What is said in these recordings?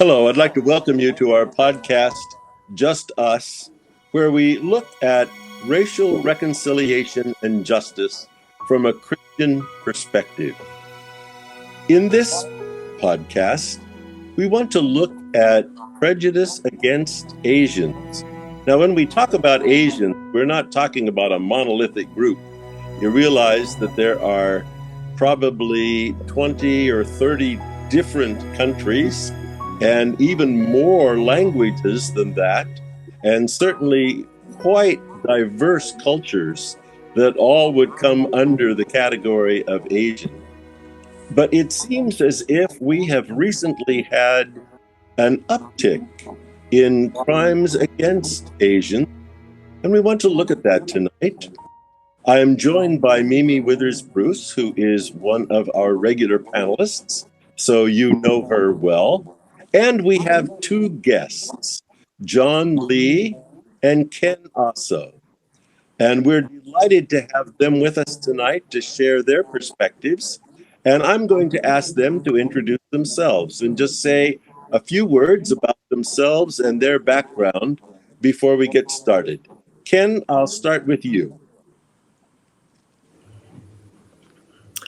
Hello, I'd like to welcome you to our podcast, Just Us, where we look at racial reconciliation and justice from a Christian perspective. In this podcast, we want to look at prejudice against Asians. Now, when we talk about Asians, we're not talking about a monolithic group. You realize that there are probably 20 or 30 different countries and even more languages than that, and certainly quite diverse cultures that all would come under the category of Asian. But it seems as if we have recently had an uptick in crimes against Asians, and we want to look at that tonight. I am joined by Mimi Withers Bruce, who is one of our regular panelists, so you know her well. And we have two guests, John Lee and Ken Osso. And we're delighted to have them with us tonight to share their perspectives. And I'm going to ask them to introduce themselves and just say a few words about themselves and their background before we get started. Ken, I'll start with you.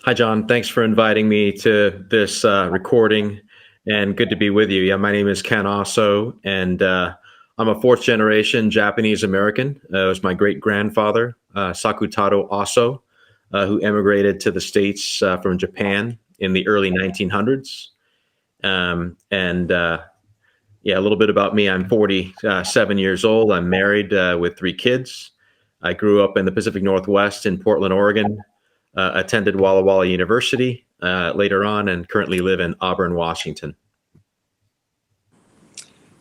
Hi, John. Thanks for inviting me to this recording, and good to be with you. Yeah, my name is Ken Osso, and I'm a fourth generation Japanese American. It was my great grandfather, Sakutaro Osso, who emigrated to the States from Japan in the early 1900s. Yeah, a little bit about me. I'm 47 years old. I'm married with three kids. I grew up in the Pacific Northwest in Portland, Oregon. Attended Walla Walla University later on, and currently live in Auburn, Washington.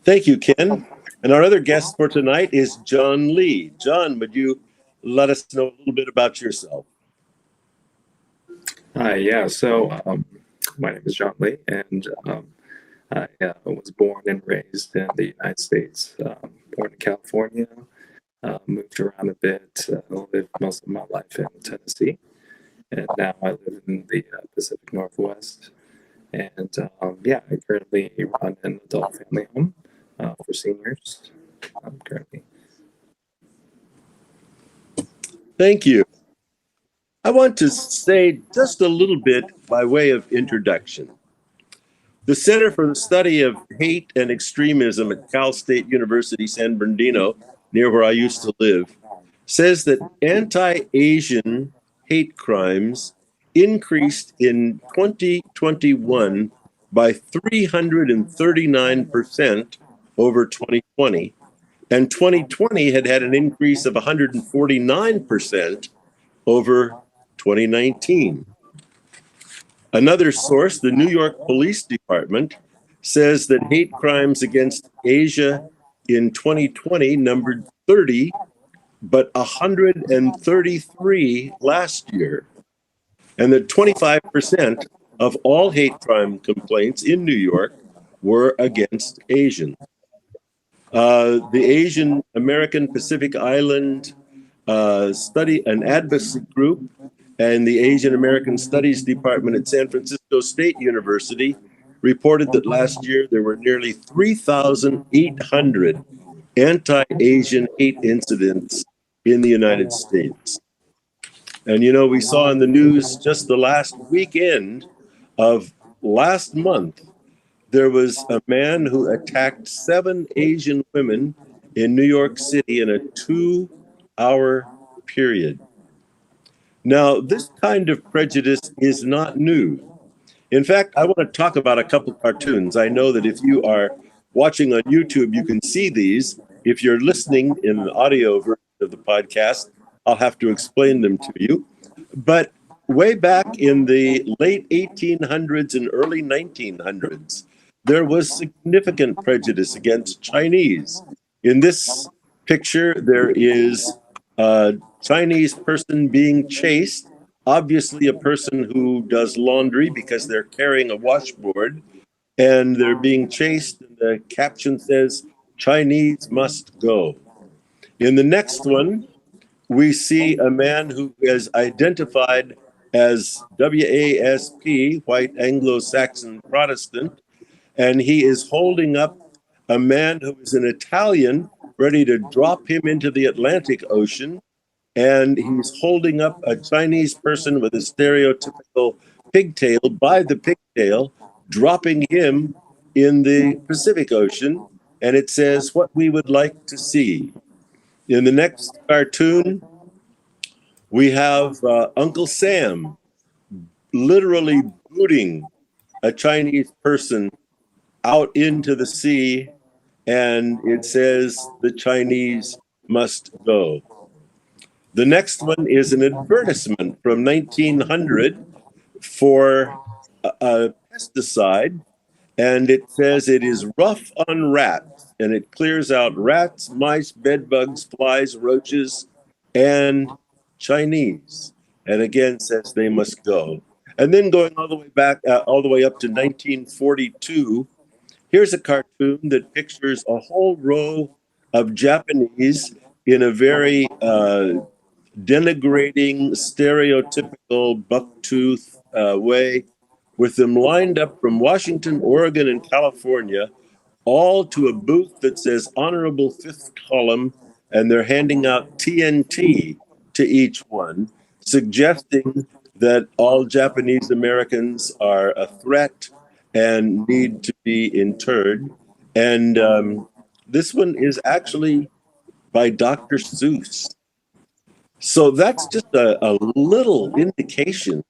Thank you, Ken. And our other guest for tonight is John Lee. John, would you let us know a little bit about yourself? Yeah, so my name is John Lee, and I was born and raised in the United States, born in California, moved around a bit, lived most of my life in Tennessee. And now I live in the Pacific Northwest. And I currently run an adult family home for seniors currently. Thank you. I want to say just a little bit by way of introduction. The Center for the Study of Hate and Extremism at Cal State University, San Bernardino, near where I used to live, says that anti-Asian hate crimes increased in 2021 by 339% over 2020, and 2020 had an increase of 149% over 2019. Another source, the New York Police Department, says that hate crimes against Asia in 2020 numbered 30, but 133 last year. And that 25% of all hate crime complaints in New York were against Asians. The Asian American Pacific Island Study and Advocacy Group and the Asian American Studies Department at San Francisco State University reported that last year there were nearly 3,800 anti-Asian hate incidents in the United States. And you know, we saw in the news just the last weekend of last month, there was a man who attacked 7 Asian women in New York City in a 2-hour period. Now, this kind of prejudice is not new. In fact, I want to talk about a couple cartoons. I know that if you are watching on YouTube, you can see these. If you're listening in an audio version of the podcast, I'll have to explain them to you. But way back in the late 1800s and early 1900s, there was significant prejudice against Chinese. In this picture, there is a Chinese person being chased, obviously a person who does laundry because they're carrying a washboard, and they're being chased. And the caption says, "Chinese must go." In the next one, we see a man who is identified as WASP, white Anglo-Saxon Protestant, and he is holding up a man who is an Italian, ready to drop him into the Atlantic Ocean. And he's holding up a Chinese person with a stereotypical pigtail by the pigtail, dropping him in the Pacific Ocean. And it says, "What we would like to see." In the next cartoon, we have Uncle Sam literally booting a Chinese person out into the sea, and it says the Chinese must go. The next one is an advertisement from 1900 for a pesticide, and it says it is rough on rats, and it clears out rats, mice, bedbugs, flies, roaches, and Chinese. And again says they must go. And then going all the way back, all the way up to 1942, here's a cartoon that pictures a whole row of Japanese in a very denigrating, stereotypical bucktooth way, with them lined up from Washington, Oregon, and California, all to a booth that says Honorable Fifth Column, and they're handing out TNT to each one, suggesting that all Japanese Americans are a threat and need to be interred. And this one is actually by Dr. Seuss. So that's just a little indication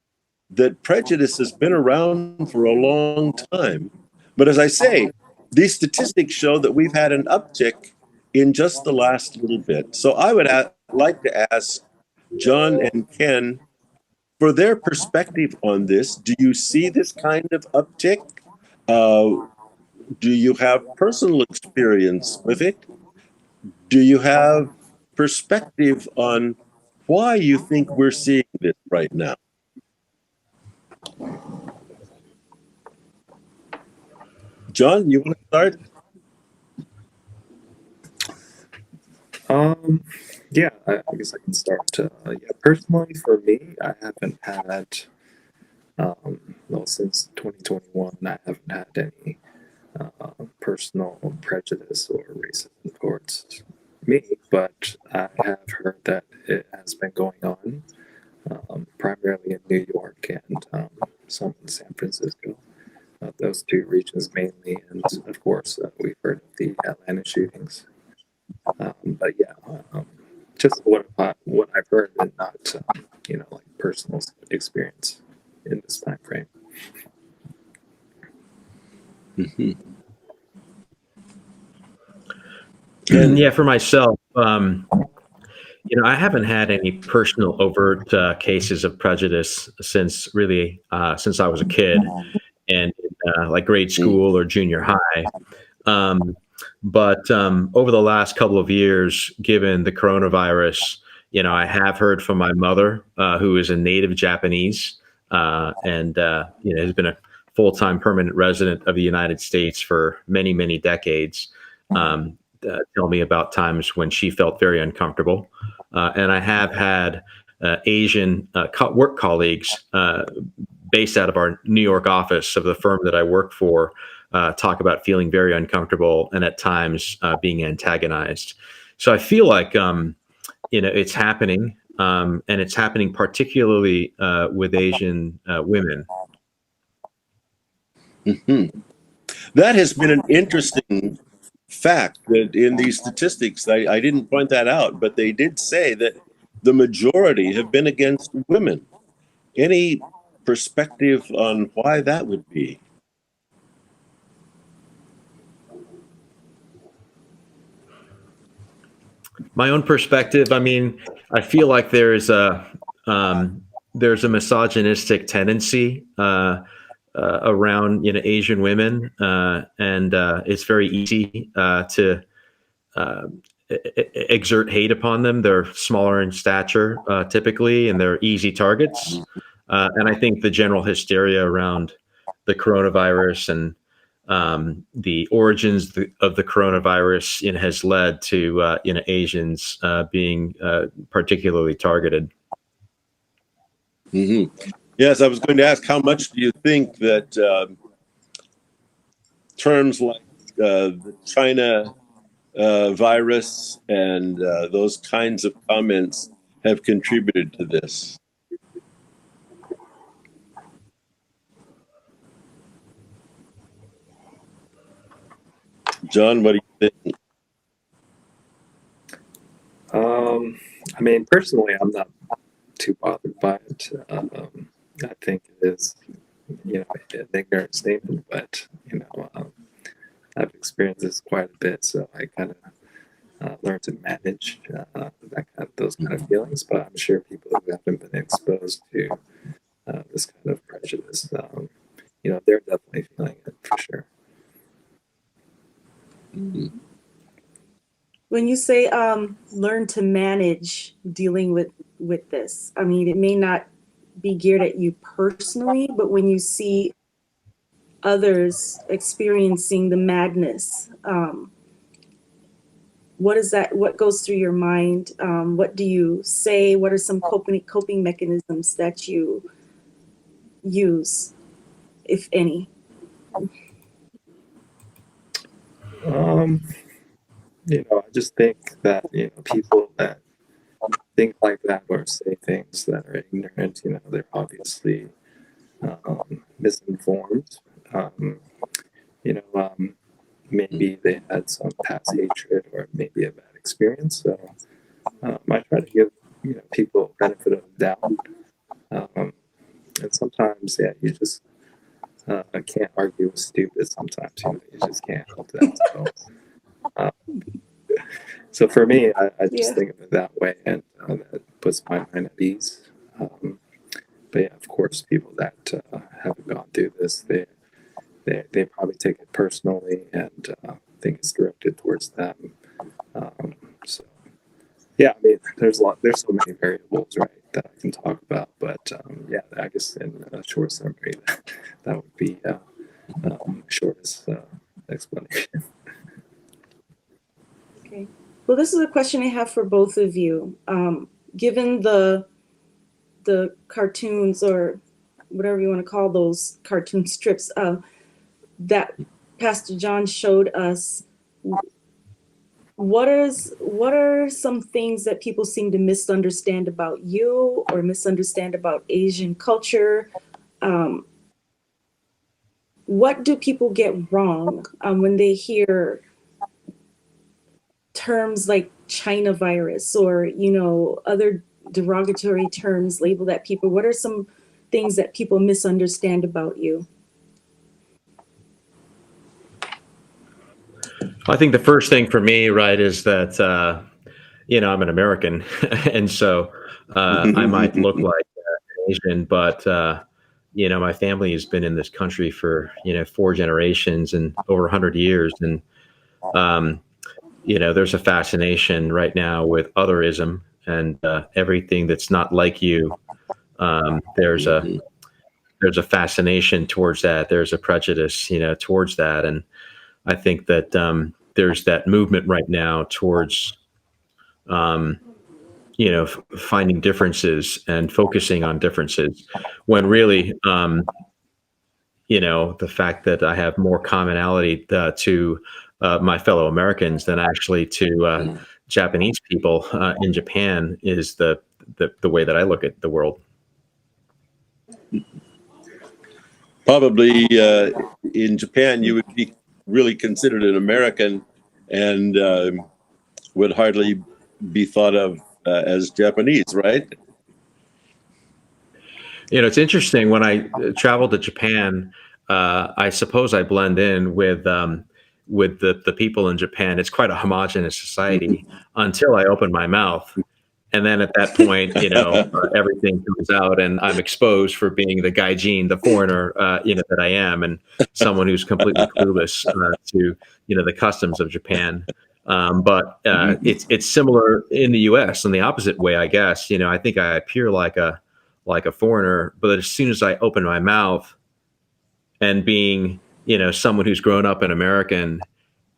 that prejudice has been around for a long time. But as I say, these statistics show that we've had an uptick in just the last little bit. So I would like to ask John and Ken for their perspective on this. Do you see this kind of uptick? Do you have personal experience with it? Do you have perspective on why you think we're seeing this right now? John, you want to start? Yeah, I guess I can start. Yeah, personally, for me, I haven't had, well, since 2021, I haven't had any personal prejudice or racism towards me, but I have heard that it has been going on, primarily in New York and some in San Francisco. Those two regions mainly, and of course, we've heard of the Atlanta shootings. But yeah, just what I've heard, and not like personal experience in this time frame. Mm-hmm. Yeah, for myself, I haven't had any personal overt cases of prejudice since I was a kid and like grade school or junior high. But over the last couple of years, given the coronavirus, I have heard from my mother, who is a native Japanese, and has been a full-time permanent resident of the United States for many, many decades. Tell me about times when she felt very uncomfortable. And I have had Asian work colleagues based out of our New York office of the firm that I work for talk about feeling very uncomfortable and at times being antagonized. So I feel like, it's happening, and it's happening particularly with Asian women. Mm-hmm. That has been an interesting fact that in these statistics, I didn't point that out, but they did say that the majority have been against women. Any perspective on why that would be? My own perspective, I mean, I feel like there's a misogynistic tendency around Asian women, and it's very easy to exert hate upon them. They're smaller in stature typically, and they're easy targets. And I think the general hysteria around the coronavirus and the origins of the coronavirus has led to Asians being particularly targeted. Mm-hmm. Yes, I was going to ask, how much do you think that terms like the China virus and those kinds of comments have contributed to this? John, what do you think? I mean, personally, I'm not too bothered by it. I think it is, an ignorant statement, but I've experienced this quite a bit, so I kind of learned to manage those kind of feelings. But I'm sure people who haven't been exposed to this kind of prejudice, they're definitely feeling it for sure. Mm-hmm. When you say learn to manage dealing with this, I mean, it may not be geared at you personally, but when you see others experiencing the madness, what goes through your mind? What do you say? What are some coping mechanisms that you use, if any? I just think that people that think like that or say things that are ignorant, they're obviously misinformed. Maybe they had some past hatred or maybe a bad experience. So I try to give people benefit of the doubt. And sometimes, you just can't argue with stupid. Sometimes you just can't help that. So for me, I just think of it that way, and that puts my mind at ease. But yeah, of course, people that haven't gone through this, they probably take it personally and think it's directed towards them. So yeah, I mean, there's so many variables, right, that I can talk about. But I guess in a short summary, that would be shortest explanation. Okay. Well, this is a question I have for both of you. Given the cartoons, or whatever you want to call those cartoon strips, that Pastor John showed us, what are some things that people seem to misunderstand about you or misunderstand about Asian culture? What do people get wrong when they hear terms like China virus or, other derogatory terms labeled at people? What are some things that people misunderstand about you? I think the first thing for me, right, is that, I'm an American, and so I might look like an Asian, but, my family has been in this country for, 4 generations and over 100 years. And, there's a fascination right now with otherism and everything that's not like you. There's a fascination towards that. There's a prejudice, towards that. And I think that there's that movement right now towards, finding differences and focusing on differences, when really, the fact that I have more commonality to my fellow Americans than actually to Japanese people in Japan is the way that I look at the world. Probably in Japan, you would be really considered an American and would hardly be thought of as Japanese, right? It's interesting. When I traveled to Japan, I suppose I blend in with the people in Japan. It's quite a homogenous society until I open my mouth. And then at that point, everything comes out, and I'm exposed for being the gaijin, the foreigner, that I am, and someone who's completely clueless to, the customs of Japan. But it's similar in the U.S. in the opposite way, I guess. I think I appear like a foreigner, but as soon as I open my mouth, and being, someone who's grown up an American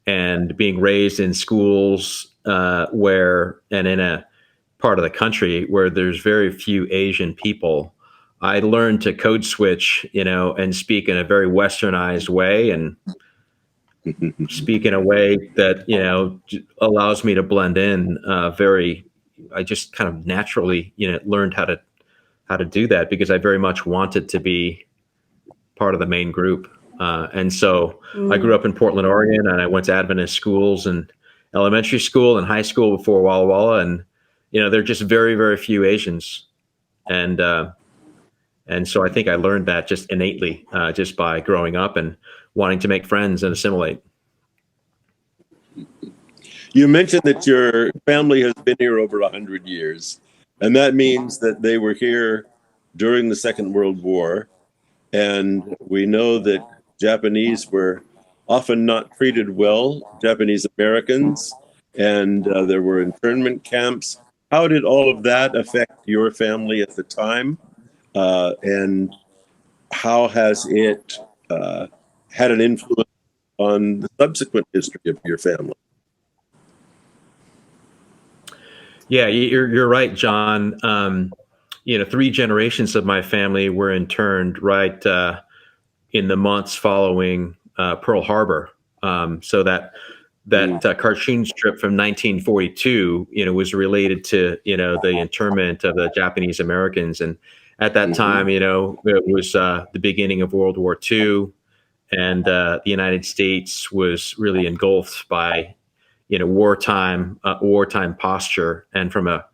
and being raised in schools and in a part of the country where there's very few Asian people, I learned to code switch, and speak in a very westernized way. And, speak in a way that, allows me to blend in I just kind of naturally, learned how to do that because I very much wanted to be part of the main group. And so I grew up in Portland, Oregon, and I went to Adventist schools and elementary school and high school before Walla Walla. And, there are just very, very few Asians. And so I think I learned that just innately, just by growing up and wanting to make friends and assimilate. You mentioned that your family has been here over 100 years, and that means that they were here during the Second World War. And we know that Japanese were often not treated well, Japanese Americans, and there were internment camps. How did all of that affect your family at the time? And how has it had an influence on the subsequent history of your family? Yeah, you're right, John. 3 generations of my family were interned right in the months following Pearl Harbor. So that cartoon strip from 1942, was related to the internment of the Japanese Americans, and at that time, it was the beginning of World War II, and the United States was really engulfed by wartime posture, and from a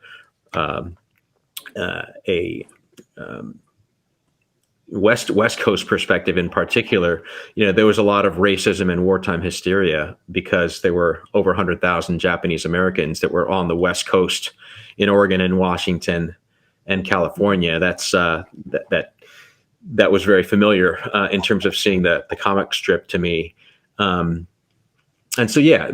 West Coast perspective in particular, there was a lot of racism and wartime hysteria because there were over 100,000 Japanese Americans that were on the West Coast in Oregon and Washington and California. That's that was very familiar in terms of seeing the comic strip to me. And so, yeah,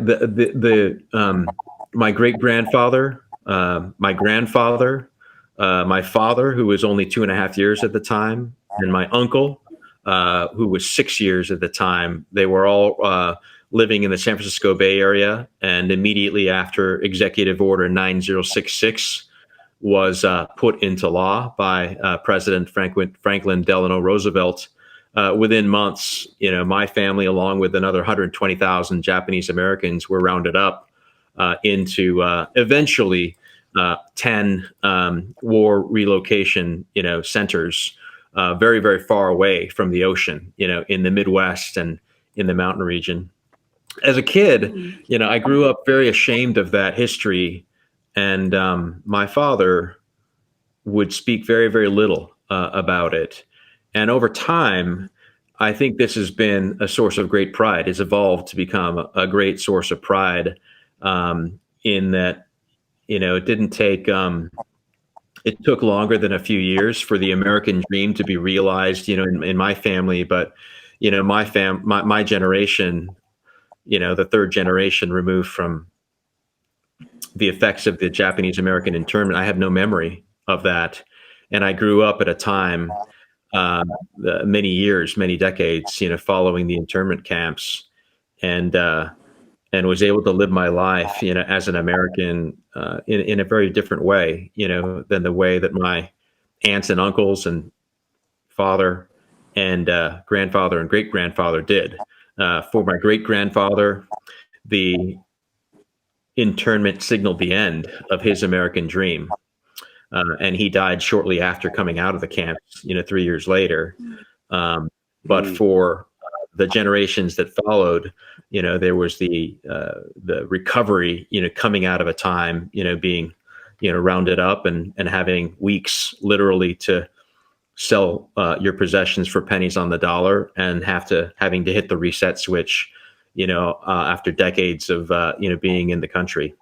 my great grandfather, my grandfather, my father, who was only 2.5 years at the time, and my uncle, who was 6 years at the time, they were all living in the San Francisco Bay Area. And immediately after Executive Order 9066 was put into law by President Franklin Delano Roosevelt, within months, my family, along with another 120,000 Japanese Americans, were rounded up into eventually 10 war relocation, centers, very, very far away from the ocean, in the Midwest and in the mountain region. As a kid, I grew up very ashamed of that history, and my father would speak very, very little about it. And over time, I think this has been a source of great pride. It's evolved to become a great source of pride, in that, it didn't take, it took longer than a few years for the American dream to be realized, in my family. But, my generation, the third generation removed from the effects of the Japanese American internment, I have no memory of that. And I grew up at a time, many years, many decades, following the internment camps, and was able to live my life, as an American, in a very different way, than the way that my aunts and uncles and father and grandfather and great grandfather did. For my great grandfather, the internment signaled the end of his American dream. And he died shortly after coming out of the camps, 3 years later. But for the generations that followed, there was the recovery, coming out of a time, being, rounded up and having weeks literally to sell your possessions for pennies on the dollar, and having to hit the reset switch, after decades of, being in the country.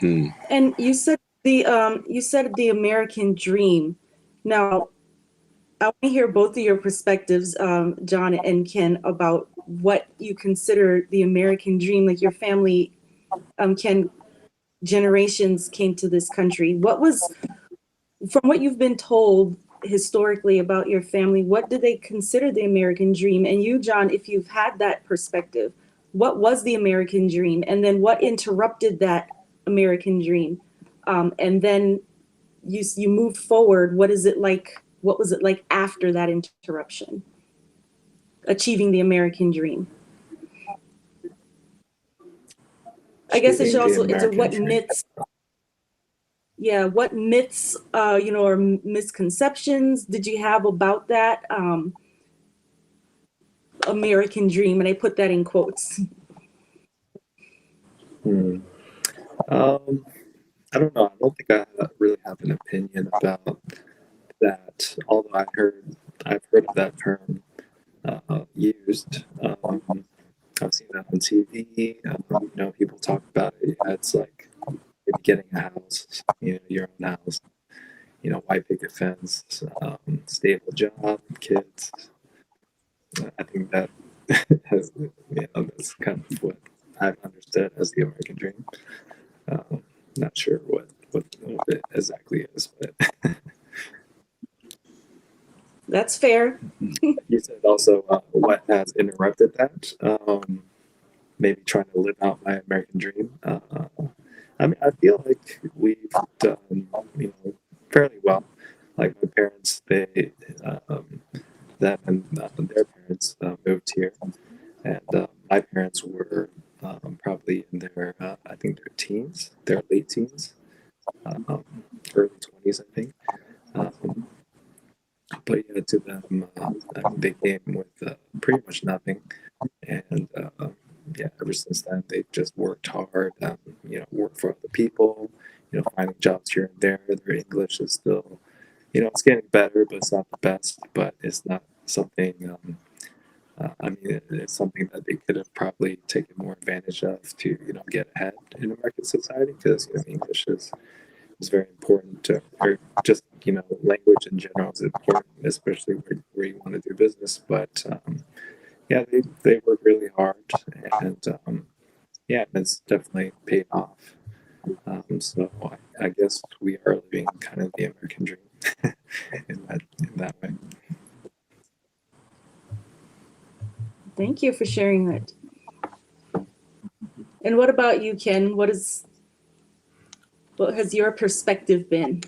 And you said the American dream. Now, I want to hear both of your perspectives, John and Ken, about what you consider the American dream. Like your family, Ken, generations came to this country. What was, from what you've been told historically about your family, what did they consider the American dream? And you, John, if you've had that perspective, what was the American dream? And then what interrupted that American dream? And then you moved forward. What is it like? What was it like after that interruption? achieving the American dream? I guess it should also, it's what myths, what myths, or misconceptions did you have about that American dream? And I put that in quotes. I don't know. I don't think I really have an opinion about that. Although I've heard of that term used. I've seen that on TV. People talk about it. Yeah, it's like maybe getting a house, your own house, white picket fence, stable job, kids. I think that has, that's kind of what I've understood as the American dream. Not sure what it exactly is, but that's fair. You said also what has interrupted that. Maybe trying to live out my American dream. I mean, I feel like we've done, fairly well. Like my parents, them and their parents moved here, and my parents were probably in their, I think their teens, their late teens, early 20s, I think. But yeah, to them, I mean, they came with pretty much nothing, and ever since then they've just worked hard. Worked for other people. Finding jobs here and there. Their English is still, it's getting better, but it's not the best. But it's not something. I mean, it's something that they could have probably taken more advantage of to, get ahead in American society, because English is very important to, or just language in general is important, especially where you want to do business. But they work really hard, and it's definitely paid off. So I guess we are living kind of the American dream in that way. Thank you for sharing that. And what about you, Ken? What has your perspective been?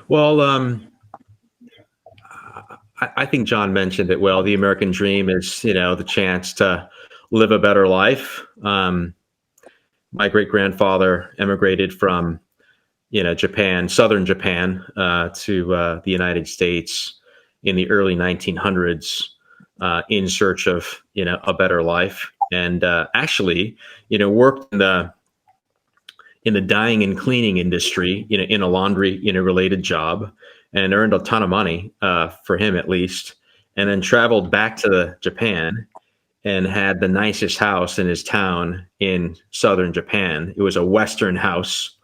Well, I think John mentioned it well. The American dream is, the chance to live a better life. My great-grandfather emigrated from, Japan, southern Japan, to the United States in the early 1900s in search of, a better life, and actually, worked in the dyeing and cleaning industry, in a laundry, related job, and earned a ton of money, for him at least, and then traveled back to Japan and had the nicest house in his town in southern Japan. It was a Western house,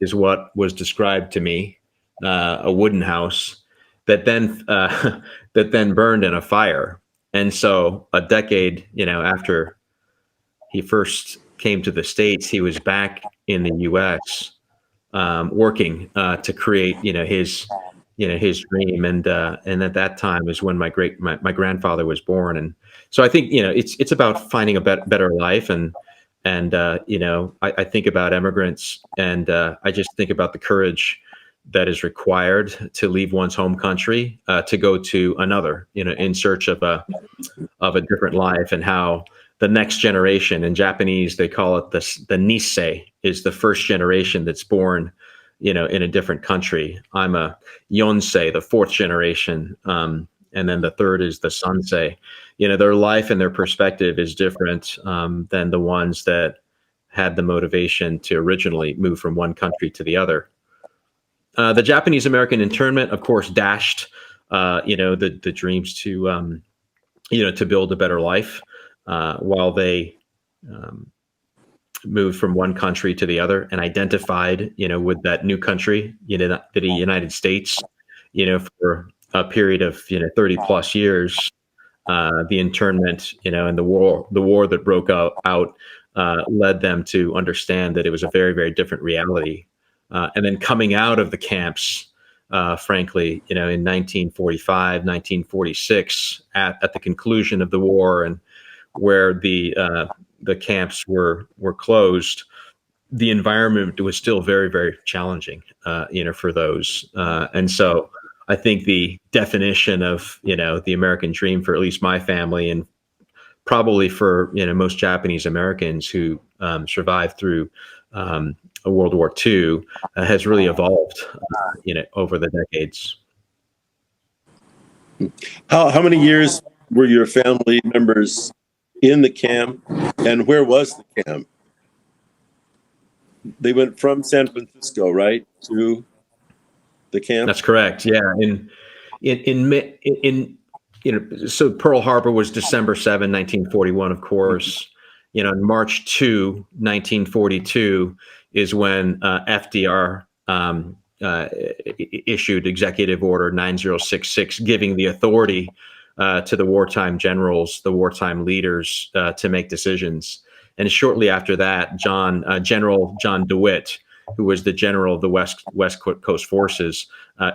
is what was described to me, a wooden house that then burned in a fire. And so a decade, after he first came to the States, he was back in the U.S. Working to create, his dream, and at that time is when my grandfather was born, and so I think it's about finding a better life, and I think about immigrants, and I just think about the courage that is required to leave one's home country to go to another, in search of a different life, and how the next generation, in Japanese they call it the Nisei, is the first generation that's born, in a different country. I'm a Yonsei, the fourth generation, and then the third is the Sansei. Their life and their perspective is different than the ones that had the motivation to originally move from one country to the other. The Japanese American internment, of course, dashed, the dreams to, to build a better life, while they moved from one country to the other and identified, with that new country, the United States, for a period of, 30 plus years. The internment, and the war that broke out led them to understand that it was a very, very different reality. And then coming out of the camps, frankly, in 1945, 1946, at the conclusion of the war, and where the camps were closed, the environment was still very, very challenging, for those. And so I think the definition of, the American dream for at least my family, and probably for, most Japanese Americans who survived through World War II, has really evolved, over the decades. How many years were your family members in the camp, and where was the camp? They went from San Francisco, right, to the camp? That's correct. Yeah. So Pearl Harbor was December 7, 1941, of course. In March 2, 1942 is when FDR issued Executive Order 9066, giving the authority to the wartime generals, the wartime leaders, to make decisions. And shortly after that, General John DeWitt, who was the general of the West Coast forces,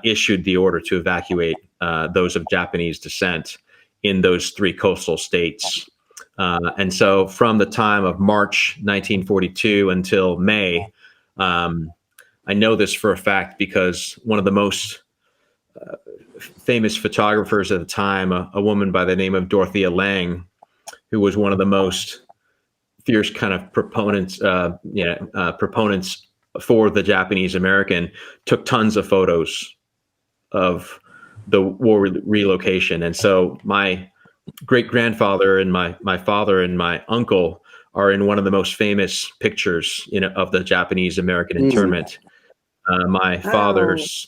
issued the order to evacuate those of Japanese descent in those three coastal states. And so from the time of March 1942 until May, I know this for a fact because one of the most famous photographers at the time, a woman by the name of Dorothea Lange, who was one of the most fierce kind of proponents for the Japanese American, took tons of photos of the war relocation. And so my great grandfather and my father and my uncle are in one of the most famous pictures, of the Japanese American internment. My father's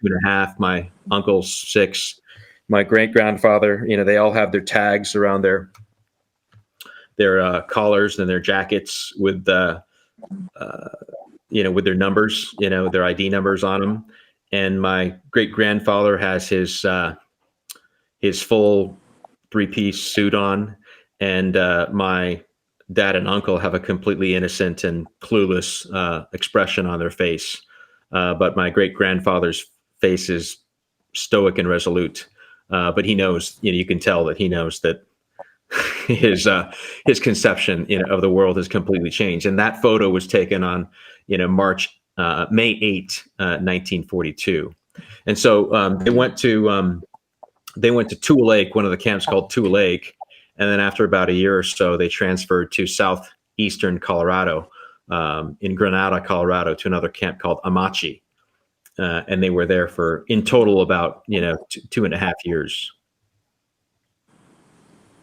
2.5, my uncle's 6, my great grandfather, they all have their tags around their collars and their jackets with with their numbers, their ID numbers on them. And my great grandfather has his full 3-piece suit on, and my dad and uncle have a completely innocent and clueless expression on their face. But my great grandfather's face is stoic and resolute. But he knows, you can tell that he knows that his conception of the world has completely changed. And that photo was taken on May 8, 1942. And so they went to Tule Lake, one of the camps called Tule Lake, and then after about a year or so, they transferred to southeastern Colorado, in Granada, Colorado, to another camp called Amachi, and they were there for in total about 2.5 years.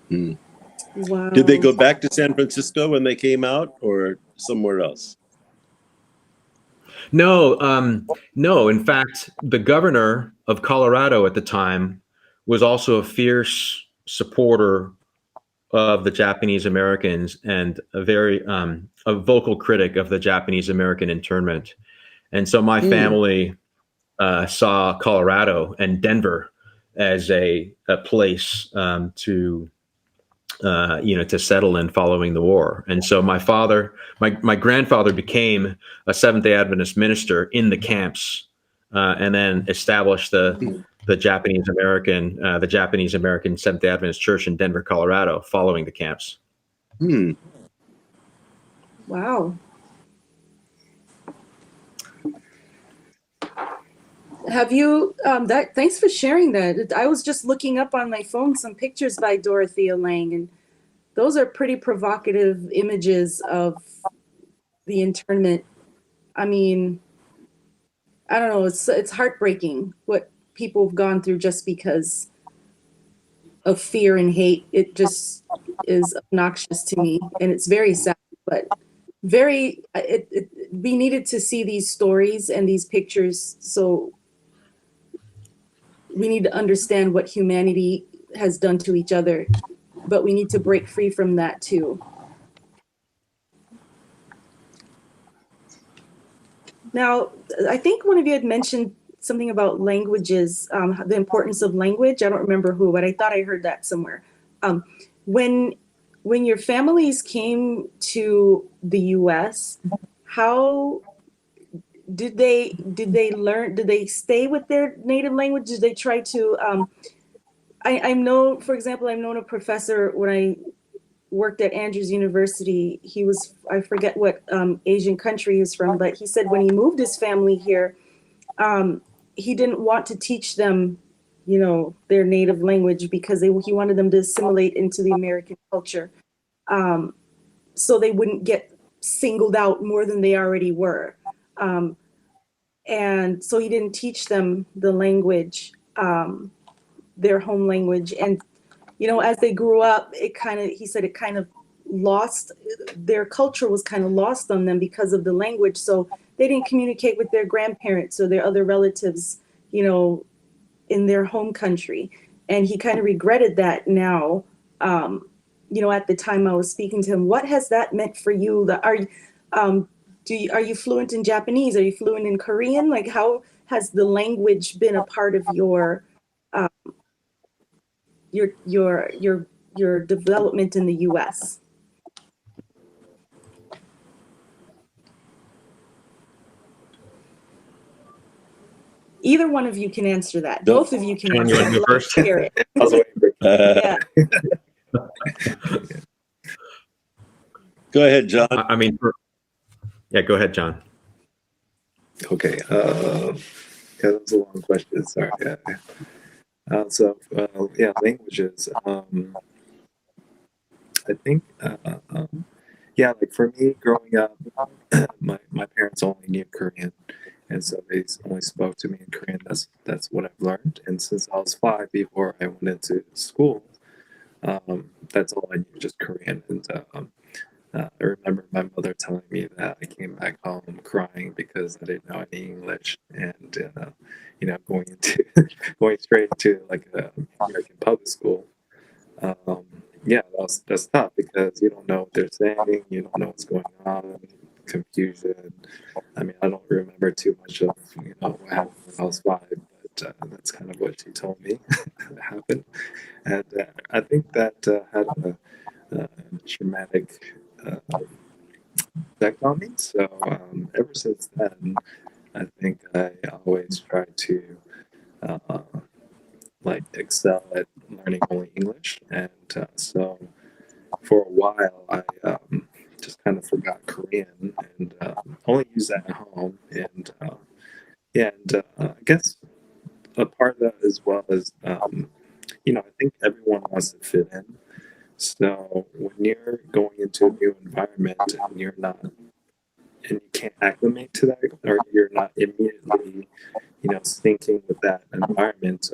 Wow. Did they go back to San Francisco when they came out, or somewhere else? No. In fact, the governor of Colorado at the time was also a fierce supporter of the Japanese Americans and a vocal critic of the Japanese American internment. And so my family saw Colorado and Denver as a place to settle in following the war. And so my grandfather became a Seventh-day Adventist minister in the camps, and then established the Japanese American Seventh-day Adventist Church in Denver, Colorado, following the camps. Wow. Have you, thanks for sharing that. I was just looking up on my phone some pictures by Dorothea Lange, and those are pretty provocative images of the internment. I mean, I don't know, it's heartbreaking what people have gone through just because of fear and hate. It just is obnoxious to me, and it's very sad, but we needed to see these stories and these pictures, so we need to understand what humanity has done to each other, but we need to break free from that too. Now, I think one of you had mentioned something about languages, the importance of language. I don't remember who, but I thought I heard that somewhere. When your families came to the U.S., how did they learn? Did they stay with their native language? Did they try to? I know, for example, I've known a professor when I worked at Andrews University. He was, I forget what Asian country he's from, but he said when he moved his family here, he didn't want to teach them, their native language because he wanted them to assimilate into the American culture, so they wouldn't get singled out more than they already were. And so he didn't teach them the language, their home language. And, as they grew up, he said it kind of lost, their culture was kind of lost on them because of the language. So they didn't communicate with their grandparents or their other relatives, in their home country. And he kind of regretted that now. At the time I was speaking to him, what has that meant for you? Are you fluent in Japanese? Are you fluent in Korean? Like, how has the language been a part of your development in the U.S.? Either one of you can answer that. Both of you can John, answer. you want to go first? Hear it. I was waiting for Yeah. Go ahead, John. Yeah, go ahead, John. Okay. That was a long question. Sorry. Languages. I think, like for me growing up, my parents only knew Korean, and so they only spoke to me in Korean. That's what I've learned. And since I was 5, before I went into school, that's all I knew, just Korean. And I remember my mother telling me that I came back home crying because I didn't know any English, and going straight to like a American public school. That's tough because you don't know what they're saying, you don't know what's going on, confusion. I mean, I don't remember too much of what happened when I was 5, but that's kind of what she told me happened, and I think that had a traumatic effect on me. So ever since then, I think I always try to excel at learning only English, and so for a while I just kind of forgot Korean and only used that at home. And I guess a part of that as well is I think everyone wants to fit in. So when you're going into a new environment and you can't acclimate to that, or you're not immediately syncing with that environment,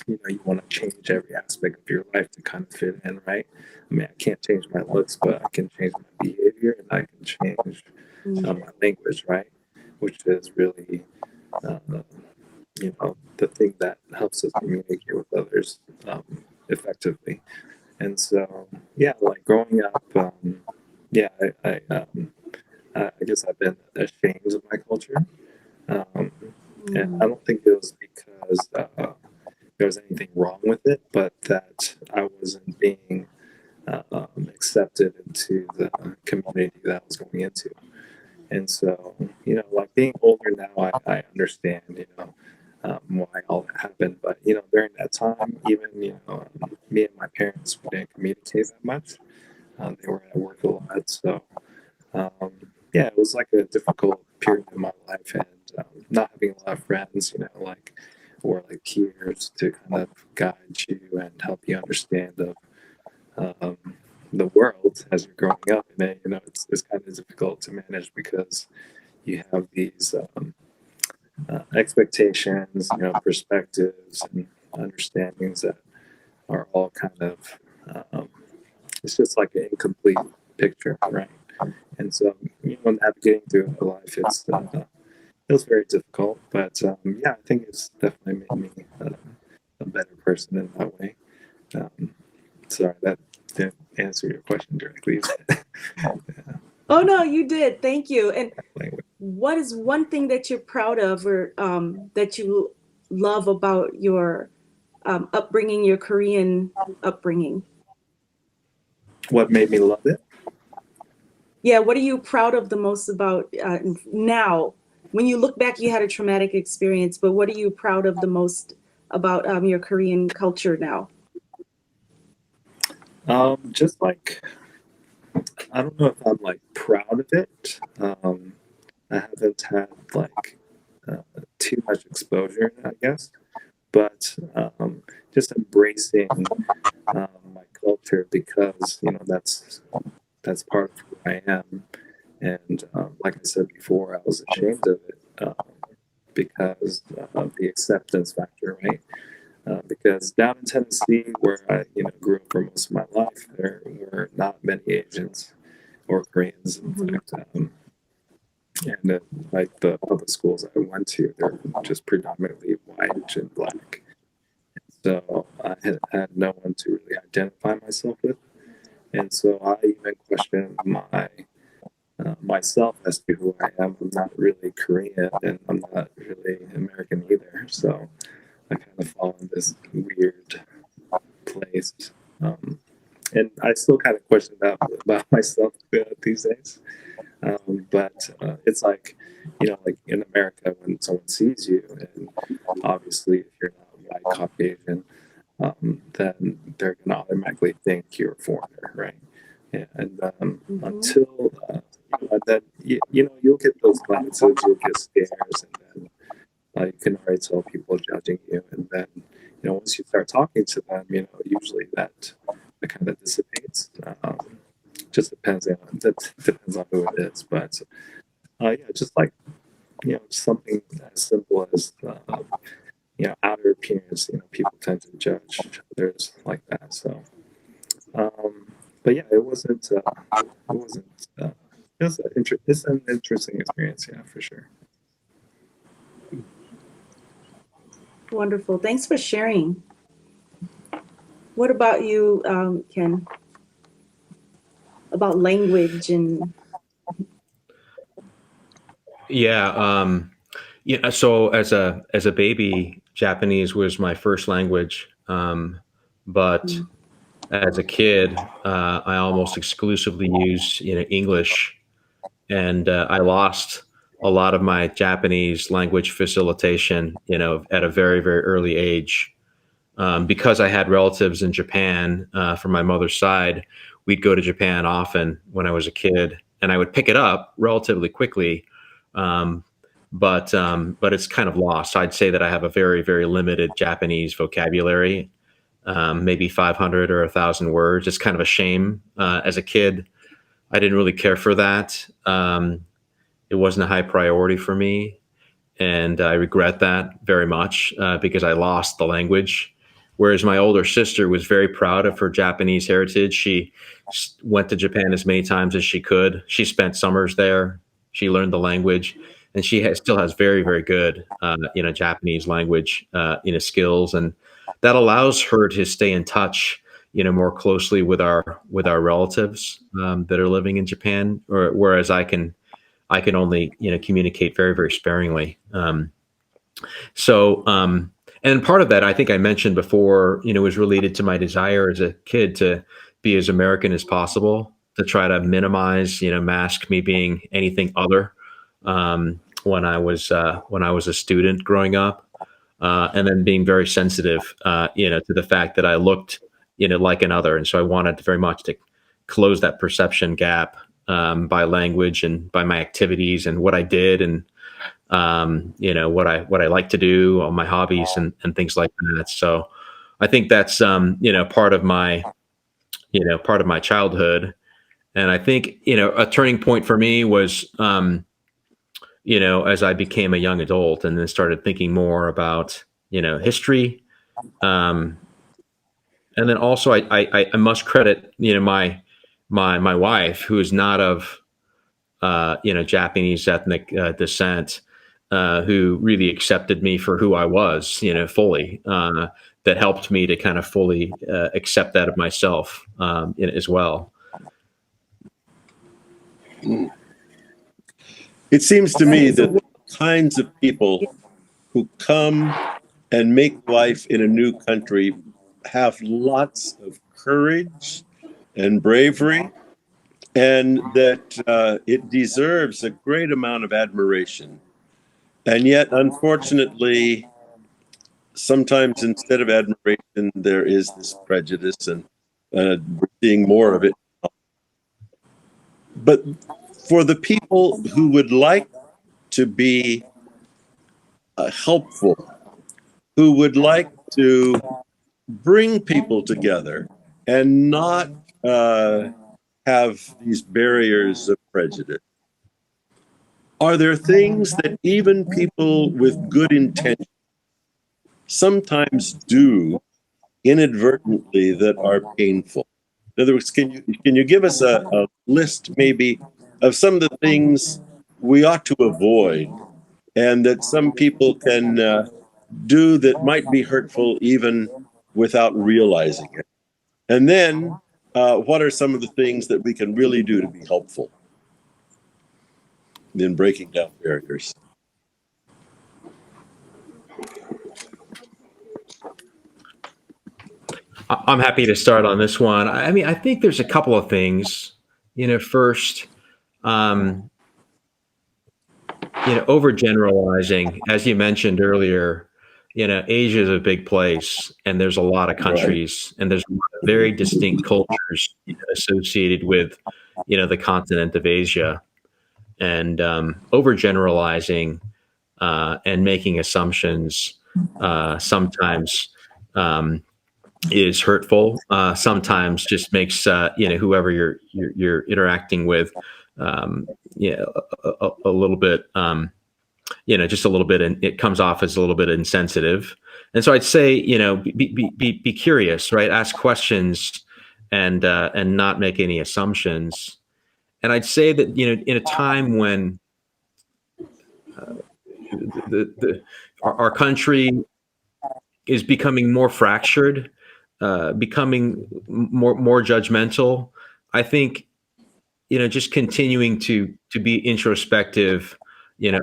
you want to change every aspect of your life to kind of fit in, right? I mean, I can't change my looks, but I can change my behavior, and I can change my language, right? Which is really, the thing that helps us communicate with others effectively. And so, like growing up, I guess I've been ashamed of my culture. And I don't think it was because there was anything wrong with it, but that I wasn't being accepted into the community that I was going into. And so, like being older now, I understand, why all that happened. But, during that time, even, me and my parents, we didn't communicate that much. They were at work a lot. So, it was like a difficult period in my life, and not having a lot of friends, or like peers to kind of guide you and help you understand the world as you're growing up. And it's kind of difficult to manage because you have these expectations, perspectives and understandings that are all kind of it's just like an incomplete picture, right? And so navigating through life, it was very difficult, but I think it's definitely made me a better person in that way. Sorry, that didn't answer your question directly. Oh no, you did. Thank you. And what is one thing that you're proud of, or that you love about your upbringing, your Korean upbringing? What made me love it? Yeah, what are you proud of the most about now? When you look back, you had a traumatic experience, but what are you proud of the most about your Korean culture now? Just like, I don't know if I'm like proud of it. I haven't had like too much exposure, I guess. But just embracing my culture, because that's part of who I am. And like I said before, I was ashamed of it because of the acceptance factor, right? Because down in Tennessee, where I grew up for most of my life, there were not many Asians or Koreans, in fact. And like the public schools I went to, they're just predominantly white and black. So I had no one to really identify myself with, and so I even questioned myself as to who I am. I'm not really Korean, and I'm not really American either. So I kind of fall in this weird place, and I still kind of question that about myself these days. But it's like, like in America, when someone sees you, and obviously if you're not white Caucasian, then they're going to automatically think you're a foreigner, right? And until then, you'll get those glances, you'll get stares, and then you can already tell people judging you. And then, once you start talking to them, usually that kind of dissipates. Just depends on who it is, but yeah, just like something as simple as outer appearance. People tend to judge others like that. So, but yeah, it wasn't. It's an interesting experience, yeah, for sure. Wonderful. Thanks for sharing. What about you, Ken? About language and Yeah. So as a baby, Japanese was my first language. But as a kid, I almost exclusively used English, and I lost a lot of my Japanese language facilitation, at a very, very early age. Because I had relatives in Japan from my mother's side, we'd go to Japan often when I was a kid, and I would pick it up relatively quickly. Um, but it's kind of lost. I'd say that I have a very, very limited Japanese vocabulary, maybe 500 or 1,000 words. It's kind of a shame. As a kid, I didn't really care for that. It wasn't a high priority for me, and I regret that very much because I lost the language. Whereas my older sister was very proud of her Japanese heritage. She went to Japan as many times as she could. She spent summers there. She learned the language, and she still has very, very good, Japanese language, skills, and that allows her to stay in touch, more closely with our relatives that are living in Japan. Or whereas I can only, communicate very, very sparingly. And part of that, I think I mentioned before, was related to my desire as a kid to be as American as possible, to try to minimize, mask me being anything other. When I was a student growing up, and then being very sensitive, to the fact that I looked, like another, and so I wanted very much to close that perception gap by language and by my activities and what I did, and what I like to do, all my hobbies and things like that. So I think that's part of my childhood. And I think a turning point for me was as I became a young adult and then started thinking more about history. And then also I must credit my wife, who is not of Japanese ethnic descent, who really accepted me for who I was, fully. That helped me to kind of fully accept that of myself as well. It seems to me that the kinds of people who come and make life in a new country have lots of courage and bravery, and that it deserves a great amount of admiration. And yet, unfortunately, sometimes instead of admiration, there is this prejudice, and we're seeing more of it. But for the people who would like to be helpful, who would like to bring people together and not have these barriers of prejudice? Are there things that even people with good intention sometimes do inadvertently that are painful? In other words, can you give us a list maybe of some of the things we ought to avoid and that some people can do that might be hurtful even without realizing it? And then what are some of the things that we can really do to be helpful in breaking down barriers? I'm happy to start on this one. I mean, I think there's a couple of things. First, overgeneralizing, as you mentioned earlier, Asia is a big place, and there's a lot of countries, and there's a lot of very distinct cultures associated with, the continent of Asia, and overgeneralizing and making assumptions sometimes is hurtful. Sometimes just makes whoever you're interacting with, a little bit, just a little bit, and it comes off as a little bit insensitive. And so I'd say, be curious, right? Ask questions, and not make any assumptions. And I'd say that in a time when our country is becoming more fractured, becoming more judgmental, I think just continuing to be introspective,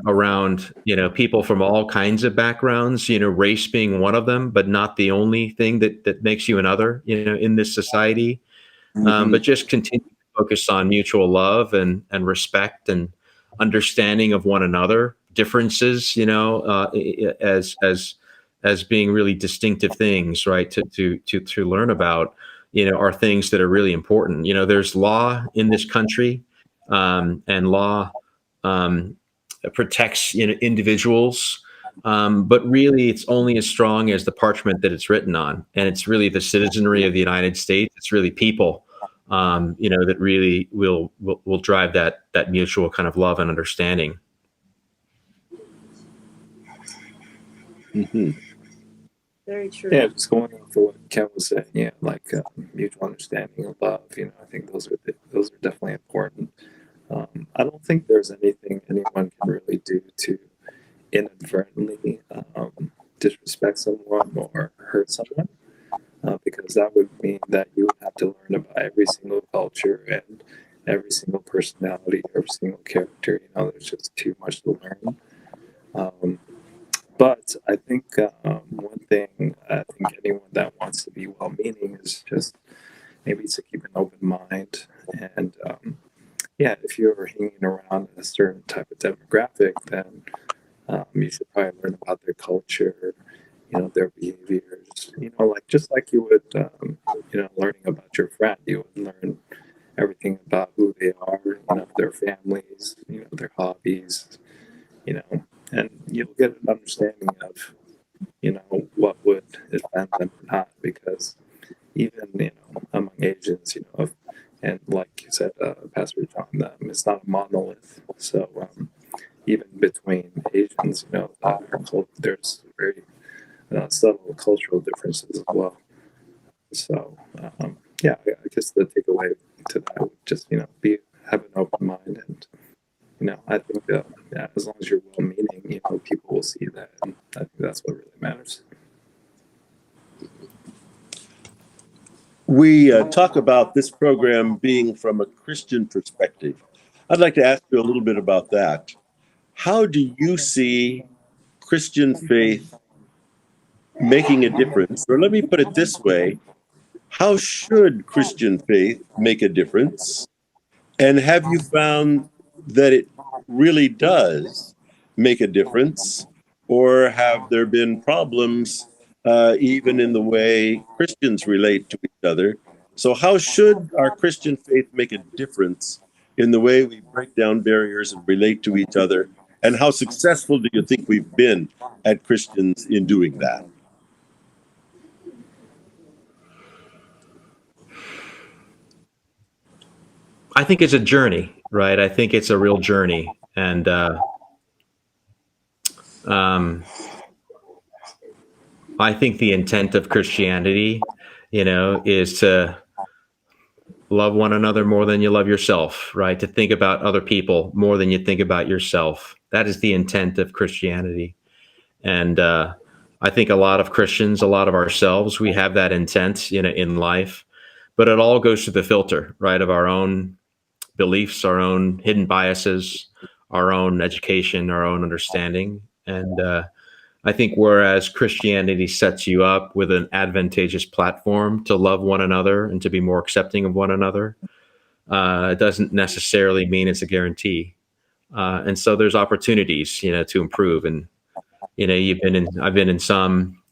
around people from all kinds of backgrounds, race being one of them, but not the only thing that makes you another, in this society. But just continue to focus on mutual love and respect and understanding of one another, differences, as being really distinctive things, right? To learn about, are things that are really important. There's law in this country, and law protects individuals, but really it's only as strong as the parchment that it's written on, and it's really the citizenry of the United States. It's really people, that really will drive that mutual kind of love and understanding. Mm-hmm. Very true. Yeah, just going off of what Ken was saying, like mutual understanding and love. I think those are definitely important. I don't think there's anything anyone can really do to inadvertently disrespect someone or hurt someone, because that would mean that you would have to learn about every single culture and every single personality, every single character. There's just too much to learn. But I think one thing I think anyone that wants to be well-meaning is just maybe to keep an open mind. And if you're hanging around a certain type of demographic, then you should probably learn about their culture, their behaviors. Just like you would, learning about your friend, you would learn everything about who they are, their families, their hobbies, and you'll get an understanding of, what would offend them or not, because even, among Asians, and like you said, Pastor John, it's not a monolith. So even between Asians, there's very subtle cultural differences as well. So I guess the takeaway to that would just, have an open mind, and I think as long as you're well-meaning, people will see that, and I think that's what really matters. We talk about this program being from a Christian perspective. I'd like to ask you a little bit about that. How do you see Christian faith making a difference? Or let me put it this way: how should Christian faith make a difference? And have you found that it really does make a difference? Or have there been problems even in the way Christians relate to each other? So how should our Christian faith make a difference in the way we break down barriers and relate to each other And how successful do you think we've been at Christians in doing that? I think it's a journey, right? I think it's a real journey. And I think the intent of Christianity, is to love one another more than you love yourself, right? To think about other people more than you think about yourself. That is the intent of Christianity. And I think a lot of Christians, a lot of ourselves, we have that intent, in life, but it all goes through the filter, right, of our own beliefs, our own hidden biases, our own education, our own understanding. And I think whereas Christianity sets you up with an advantageous platform to love one another and to be more accepting of one another, it doesn't necessarily mean it's a guarantee. And so there's opportunities, to improve. And, I've been in some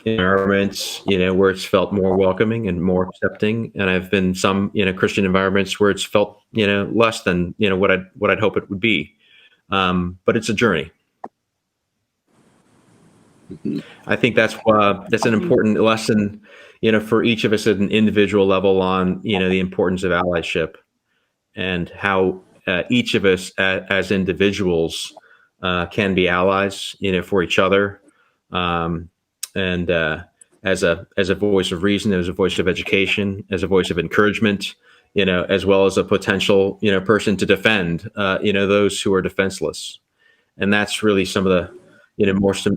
environments, where it's felt more welcoming and more accepting. And I've been some, Christian environments where it's felt, less than, what I'd hope it would be. But it's a journey. I think that's an important lesson, for each of us at an individual level on, the importance of allyship and how each of us as individuals can be allies, for each other, and as a voice of reason, as a voice of education, as a voice of encouragement, as well as a potential, person to defend, those who are defenseless. And that's really some of the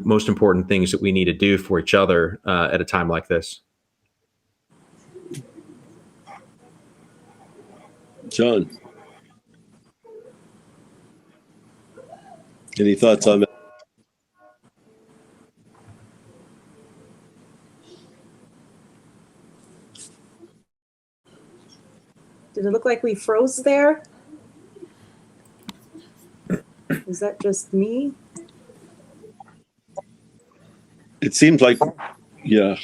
most important things that we need to do for each other at a time like this. John, any thoughts on that? Did it look like we froze there? Is that just me? It seems like, yeah,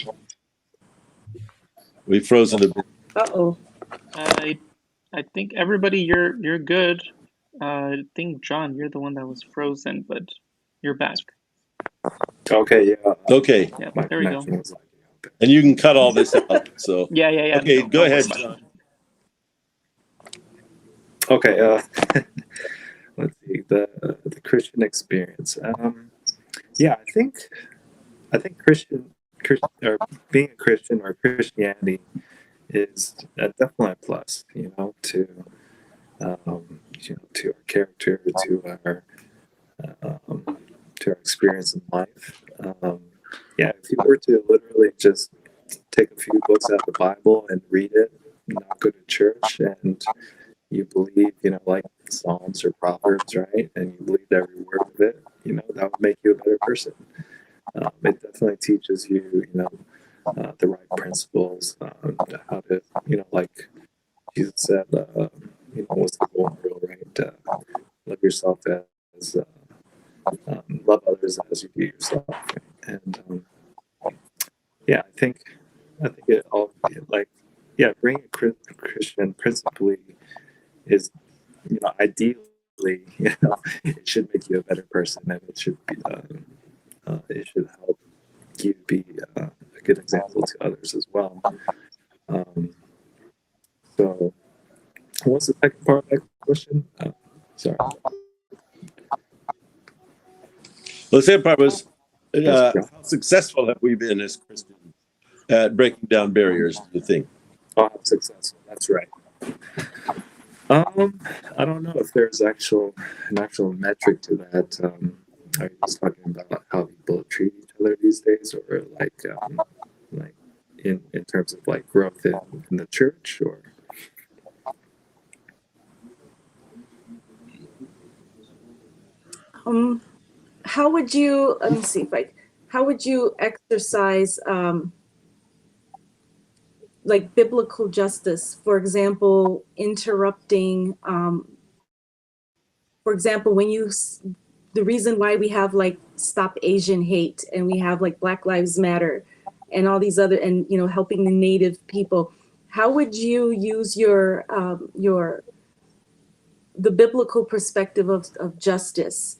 we've frozen a bit. Uh-oh. I think everybody, you're good. I think John, you're the one that was frozen, but you're back. Okay, yeah. Okay. Yeah, there we go. And you can cut all this out. So Yeah. Okay, go ahead, John. Okay, let's see, the Christian experience. Yeah, I think Christian or being a Christian or Christianity is definitely a plus, to our character, to our experience in life. Yeah, if you were to literally just take a few books out of the Bible and read it, not go to church, and you believe, like Psalms or Proverbs, right? And you believe every word of it, that would make you a better person. It definitely teaches you, the right principles, how to, like Jesus said, what's the golden rule, right? Love yourself as, love others as you do yourself. And yeah, I think it all, being a Christian principally is, ideally, it should make you a better person, and it should be, it should help you be a good example to others as well. So, what's the second part of that question? Sorry. Well, the second part was how successful have we been as Christians at breaking down barriers to the thing? Oh, I'm successful. That's right. I don't know if there's an actual metric to that. Are you just talking about how people treat each other these days, or like in terms of like growth in the church, or? How would you? Let me see if how would you exercise like biblical justice? For example, interrupting. For example, the reason why we have like Stop Asian Hate, and we have like Black Lives Matter and all these other, and helping the Native people. How would you use your the biblical perspective of justice,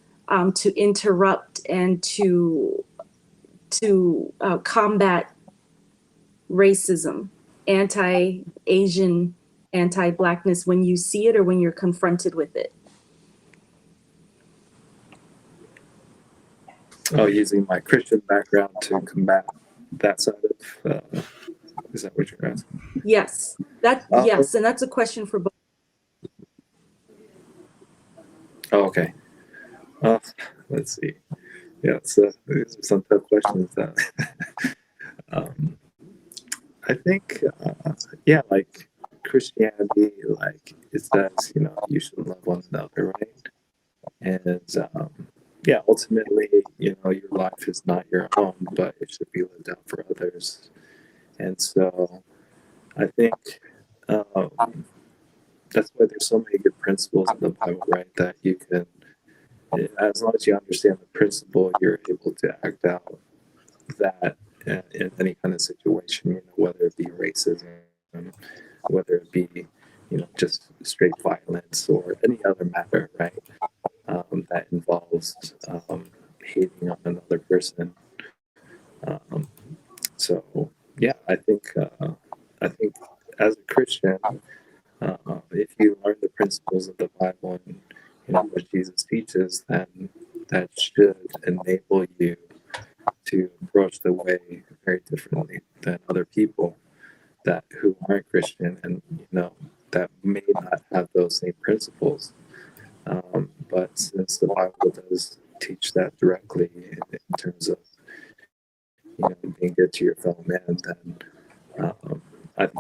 to interrupt and to combat racism, anti-Asian, anti-Blackness, when you see it or when you're confronted with it? Oh, using my Christian background to combat that side of, is that what you're asking? Yes, yes, and that's a question for both. Oh, okay. Let's see. Yeah, these are some tough questions. I think, yeah, like Christianity, like it says, you should love one another, right? And yeah, ultimately, your life is not your own, but it should be lived out for others. And so I think that's why there's so many good principles in the Bible, right? That you can, as long as you understand the principle, you're able to act out that in any kind of situation, whether it be racism, whether it be, just straight violence or any other matter, right? That involves hating on another person. So yeah, I think as a Christian, if you learn the principles of the Bible and what Jesus teaches, then that should enable you to approach the way very differently than other people who aren't Christian and that may not have those same principles. But since the Bible does teach that directly in terms of being good to your fellow man, then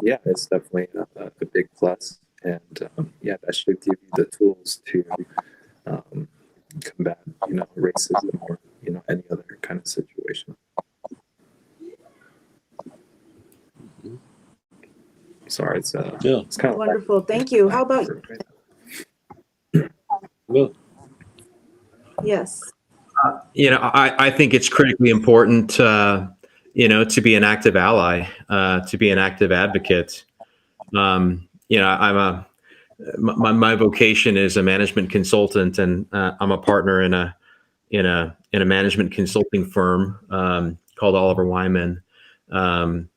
yeah, it's definitely a big plus. And yeah, that should give you the tools to combat racism or any other kind of situation. Sorry, it's kind of wonderful. Thank you. How about Well, yes? I think it's critically important, to be an active ally, to be an active advocate. I'm my vocation is a management consultant, and I'm a partner in a management consulting firm called Oliver Wyman. And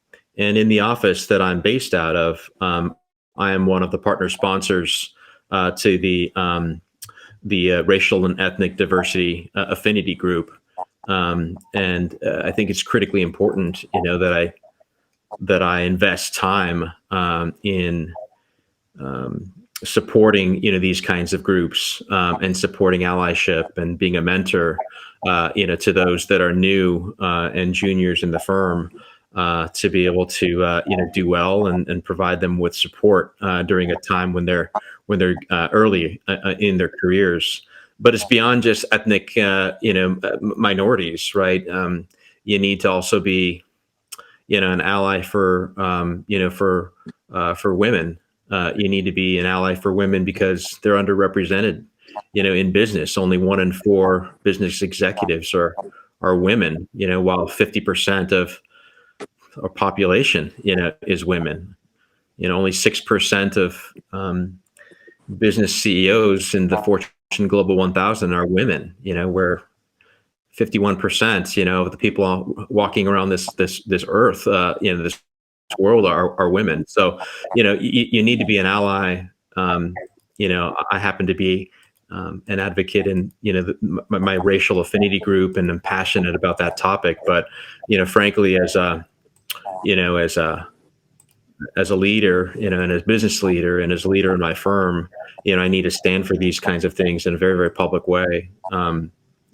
in the office that I'm based out of, I am one of the partner sponsors to the racial and ethnic diversity affinity group. And I think it's critically important, that I invest time in supporting, these kinds of groups, and supporting allyship and being a mentor, to those that are new and juniors in the firm, to be able to, do well and provide them with support during a time when they're early in their careers. But it's beyond just ethnic, minorities, right? You need to also be, an ally for, for women. You need to be an ally for women because they're underrepresented, in business. Only 1 in 4 business executives are women, while 50% of our population, is women. Only 6% of business CEOs in the Fortune Global 1000 are women, where 51%, of the people walking around this earth, this world are women. So, you need to be an ally. I happen to be an advocate in, my racial affinity group, and I'm passionate about that topic. But, frankly, as a leader, and as business leader and as a leader in my firm, I need to stand for these kinds of things in a very, very public way,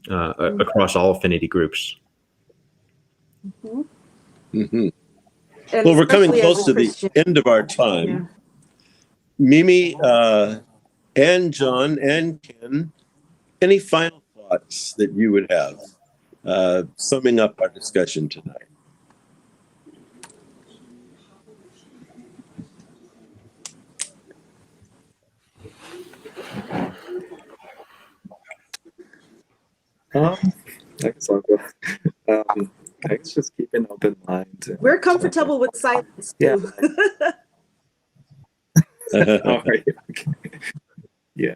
across all affinity groups. Mm-hmm. Mm-hmm. Well, we're coming close to the end of our time. Yeah. Mimi, and John and Ken, any final thoughts that you would have, summing up our discussion tonight? I guess I'll go. I guess just keep an open mind. We're comfortable with silence too. Yeah. All right. Okay. Yeah.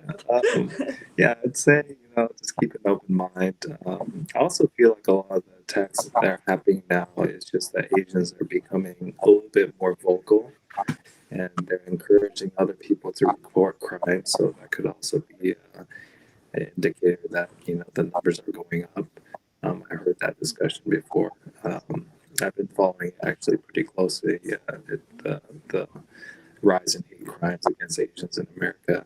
Yeah, I'd say, just keep an open mind. I also feel like a lot of the attacks that are happening now is just that Asians are becoming a little bit more vocal, and they're encouraging other people to report crime. So that could also be an indicator that, the numbers are going up. I heard that discussion before. I've been following actually pretty closely the rise in hate crimes against Asians in America.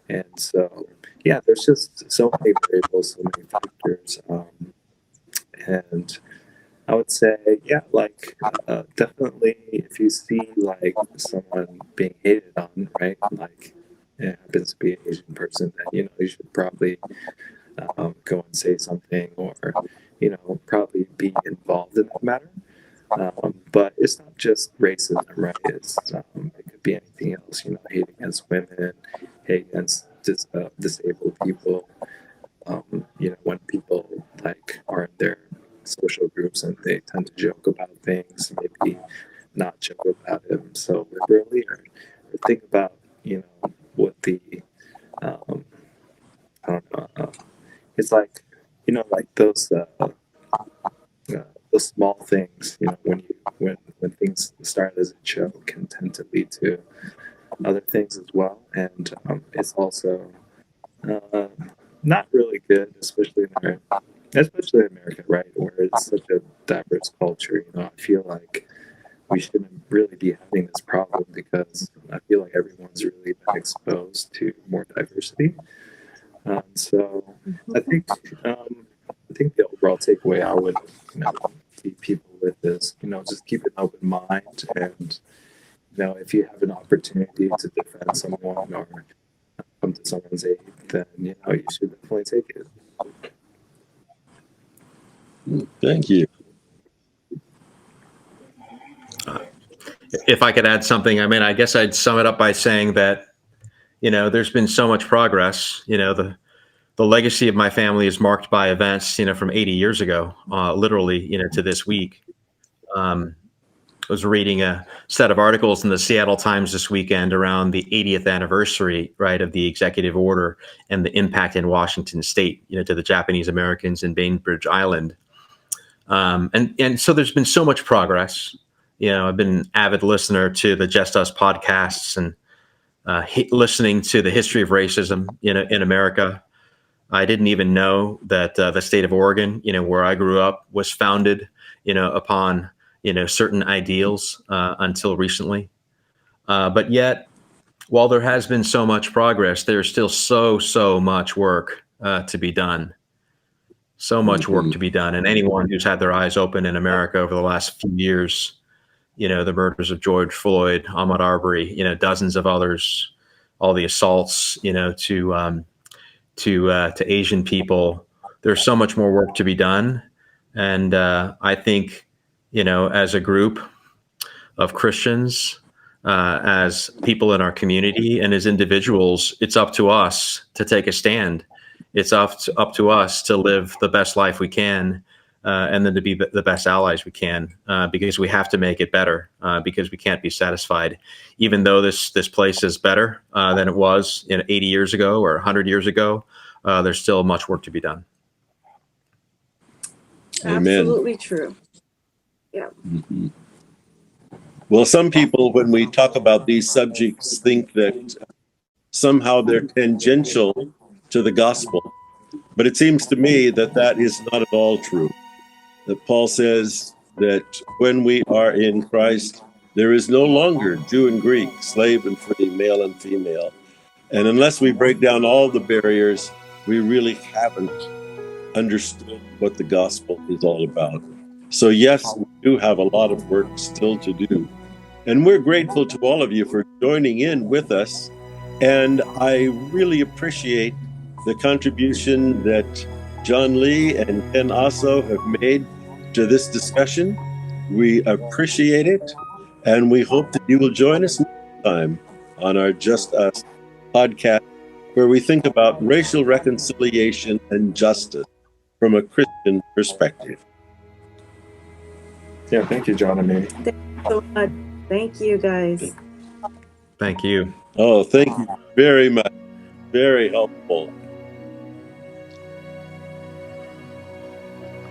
And so, yeah, there's just so many variables, so many factors. And I would say, yeah, like definitely if you see like someone being hated on, right? Like it happens to be an Asian person, then, you should probably go and say something or, probably be involved in that matter. But it's not just racism, right? It could be anything else, hate against women, hate against disabled people. When people like are in their social groups and they tend to joke about things, maybe not joke about them so liberally, or think about, what the, I don't know, it's like, like those small things, when things start as a joke can tend to lead to other things as well. And it's also not really good, especially in America, right, where it's such a diverse culture. I feel like we shouldn't really be having this problem because I feel like everyone's really been exposed to more diversity. So I think the overall takeaway I would keep people with is just keep an open mind, and if you have an opportunity to defend someone or come to someone's aid, then you should definitely take it. Thank you. If I could add something, I mean, I guess I'd sum it up by saying that, there's been so much progress. The legacy of my family is marked by events, from 80 years ago, literally, to this week. I was reading a set of articles in the Seattle Times this weekend around the 80th anniversary, right, of the executive order and the impact in Washington State, to the Japanese Americans in Bainbridge Island. And so there's been so much progress. I've been an avid listener to the Just Us podcasts and listening to the history of racism, in America. I didn't even know that the state of Oregon, where I grew up, was founded, upon, certain ideals until recently. But yet, while there has been so much progress, there's still so much work to be done. So much work to be done. And anyone who's had their eyes open in America over the last few years, the murders of George Floyd, Ahmaud Arbery, dozens of others, all the assaults, to Asian people, there's so much more work to be done. And I think, as a group of Christians, as people in our community and as individuals, it's up to us to take a stand. It's up to us to live the best life we can, and then to be the best allies we can, because we have to make it better, because we can't be satisfied. Even though this place is better than it was 80 years ago or 100 years ago, there's still much work to be done. Amen. Absolutely true. Yeah. Mm-hmm. Well, some people, when we talk about these subjects, think that somehow they're tangential to the gospel. But it seems to me that that is not at all true. That Paul says that when we are in Christ, there is no longer Jew and Greek, slave and free, male and female. And unless we break down all the barriers, we really haven't understood what the gospel is all about. So yes, we do have a lot of work still to do. And we're grateful to all of you for joining in with us. And I really appreciate the contribution that John Lee and Ken Osso have made to this discussion. We appreciate it. And we hope that you will join us next time on our Just Us podcast, where we think about racial reconciliation and justice from a Christian perspective. Yeah, thank you, John and Amy. Thank you so much. Thank you, guys. Thank you. Oh, thank you very much. Very helpful.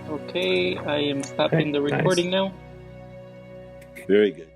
Okay, I am stopping the Okay, nice. recording now. Very good.